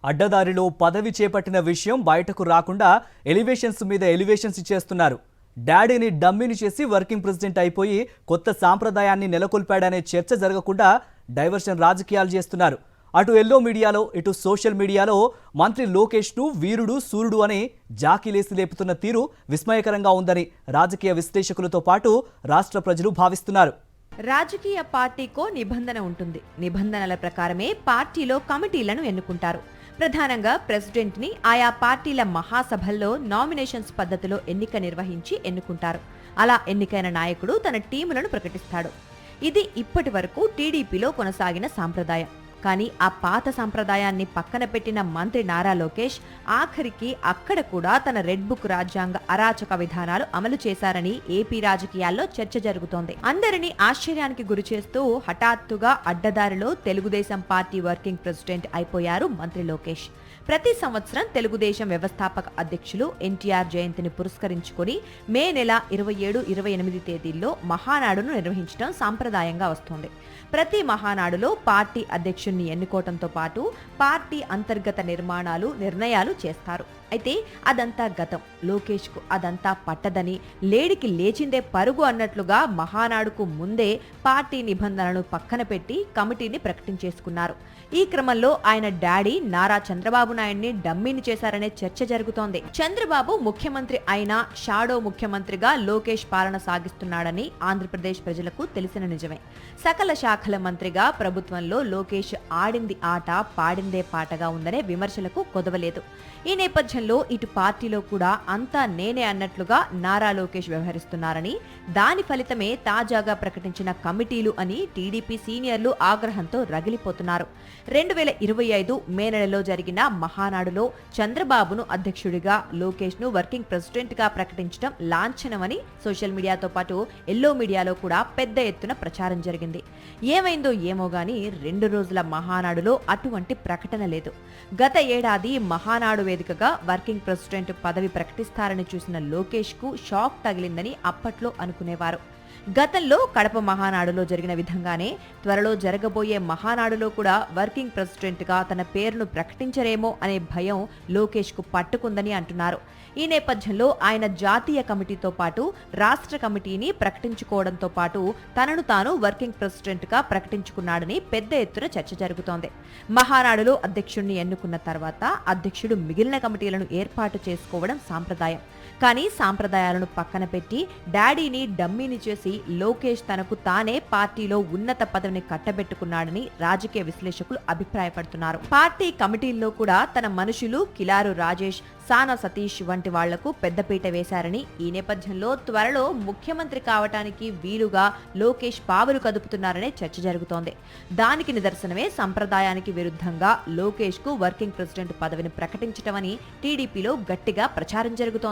అడ్డదారిలో పదవి చేపట్టిన విషయం బయటకు రాకుండా ఎలివేషన్స్ మీద ఎలివేషన్స్ ఇచ్చేస్తున్నారు. డాడీని డమ్మీని చేసి వర్కింగ్ ప్రెసిడెంట్ అయిపోయి కొత్త సాంప్రదాయాన్ని నెలకొల్పాడనే చర్చ జరగకుండా డైవర్షన్ రాజకీయాలు చేస్తున్నారు. అటు ఎల్లో మీడియాలో ఇటు సోషల్ మీడియాలో మంత్రి లోకేష్ను వీరుడు సూర్యుడు అని జాకీలేసి లేపుతున్న తీరు విస్మయకరంగా ఉందని రాజకీయ విశ్లేషకులతో పాటు రాష్ట్ర ప్రజలు భావిస్తున్నారు. రాజకీయ పార్టీకో నిబంధన ఉంటుంది. నిబంధనల ప్రకారమే పార్టీలో కమిటీలను ఎన్నుకుంటారు. ప్రధానంగా ప్రెసిడెంట్ ని ఆయా పార్టీల మహాసభల్లో నామినేషన్స్ పద్ధతిలో ఎన్నిక నిర్వహించి ఎన్నుకుంటారు. అలా ఎన్నికైన నాయకుడు తన టీములను ప్రకటిస్తాడు. ఇది ఇప్పటి వరకు టీడీపీలో కొనసాగిన సాంప్రదాయం. కానీ ఆ పాత సంప్రదాయాన్ని పక్కన పెట్టిన మంత్రి నారా లోకేష్ ఆఖరికి అక్కడ కూడా తన రెడ్ బుక్ రాజ్యాంగ అరాచక విధానాలు అమలు చేశారని ఏపీ రాజకీయాల్లో చర్చ జరుగుతోంది. అందరినీ ఆశ్చర్యానికి గురిచేస్తూ హఠాత్తుగా అడ్డదారిలో తెలుగుదేశం పార్టీ వర్కింగ్ ప్రెసిడెంట్ అయిపోయారు మంత్రి లోకేష్. ప్రతి సంవత్సరం తెలుగుదేశం వ్యవస్థాపక అధ్యక్షులు ఎన్టీఆర్ జయంతిని పురస్కరించుకుని మే నెల 27, 28 తేదీల్లో మహానాడును నిర్వహించడం సాంప్రదాయంగా వస్తోంది. ప్రతి మహానాడులో పార్టీ అధ్యక్షుడిని ఎన్నుకోవడంతో పాటు పార్టీ అంతర్గత నిర్ణయాలు చేస్తారు. అయితే అదంతా గతం. లోకేష్ కు అదంతా పట్టదని, లేడికి లేచిందే పరుగు అన్నట్లుగా మహానాడుకు ముందే పార్టీ నిబంధనలను పక్కన పెట్టి కమిటీని ప్రకటించేసుకున్నారు. ఈ క్రమంలో ఆయన డాడీ నారా చంద్రబాబు నాయుడిని డమ్మీని చేశారనే చర్చ జరుగుతోంది. చంద్రబాబు ముఖ్యమంత్రి అయినా షాడో ముఖ్యమంత్రిగా లోకేష్ పాలన సాగిస్తున్నాడని ఆంధ్రప్రదేశ్ ప్రజలకు తెలిసిన నిజమే. సకల శాఖల మంత్రిగా ప్రభుత్వంలో లోకేష్ ఆడింది ఆట, పాడిందే పాటగా ఉందనే విమర్శలకు కొదవలేదు. ఈ నేపథ్యంలో ఇటు పార్టీలో కూడా అంతా నేనే అన్నట్లుగా నారా లోకేష్ వ్యవహరిస్తున్నారని, దాని ఫలితమే తాజాగా ప్రకటించిన కమిటీలు అని టీడీపీ సీనియర్లు ఆగ్రహంతో రగిలిపోతున్నారు. 2025 మే నెలలో జరిగిన మహానాడులో చంద్రబాబును అధ్యక్షుడిగా, లోకేష్ ను వర్కింగ్ ప్రెసిడెంట్ గా ప్రకటించడం లాంఛనమని సోషల్ మీడియాతో పాటు ఎల్లో మీడియాలో కూడా పెద్ద ఎత్తున ప్రచారం జరిగింది. ఏమైందో ఏమో గానీ 2 రోజుల మహానాడులో అటువంటి ప్రకటన లేదు. గత ఏడాది మహానాడు వేదికగా వర్కింగ్ ప్రెసిడెంట్ పదవి ప్రకటిస్తారని చూసిన లోకేష్ కు షాక్ తగిలిందని అప్పట్లో అనుకునేవారు. గతంలో కడప మహానాడులో జరిగిన విధంగానే త్వరలో జరగబోయే మహానాడులో కూడా వర్కింగ్ ప్రెసిడెంట్ గా తన పేరును ప్రకటించరేమో అనే భయం లోకేష్ కు పట్టుకుందని అంటున్నారు. ఈ నేపథ్యంలో ఆయన జాతీయ కమిటీతో పాటు రాష్ట్ర కమిటీని ప్రకటించుకోవడంతో పాటు తనను తాను వర్కింగ్ ప్రెసిడెంట్ గా ప్రకటించుకున్నాడని పెద్ద ఎత్తున చర్చ జరుగుతోంది. మహానాడులో అధ్యక్షుడిని ఎన్నుకున్న తర్వాత అధ్యక్షుడు మిగిలిన కమిటీలను ఏర్పాటు చేసుకోవడం సాంప్రదాయం. కానీ సాంప్రదాయాలను పక్కన పెట్టి డాడీని డమ్మీని చేసి లోకేష్ తనకు తానే పార్టీలో ఉన్నత పదవిని కట్టబెట్టుకున్నాడని రాజకీయ విశ్లేషకులు అభిప్రాయపడుతున్నారు. పార్టీ కమిటీల్లో కూడా తన మనుషులు కిలారు రాజేష్, సానా సతీష్ వంటి వాళ్లకు పెద్దపీట వేశారని, ఈ నేపథ్యంలో త్వరలో ముఖ్యమంత్రి కావటానికి వీలుగా లోకేష్ పావులు కదుపుతున్నారనే చర్చ జరుగుతోంది. దానికి నిదర్శనమే సంప్రదాయానికి విరుద్ధంగా లోకేష్ కు వర్కింగ్ ప్రెసిడెంట్ పదవిని ప్రకటించటమని టీడీపీలో గట్టిగా ప్రచారం జరుగుతోంది.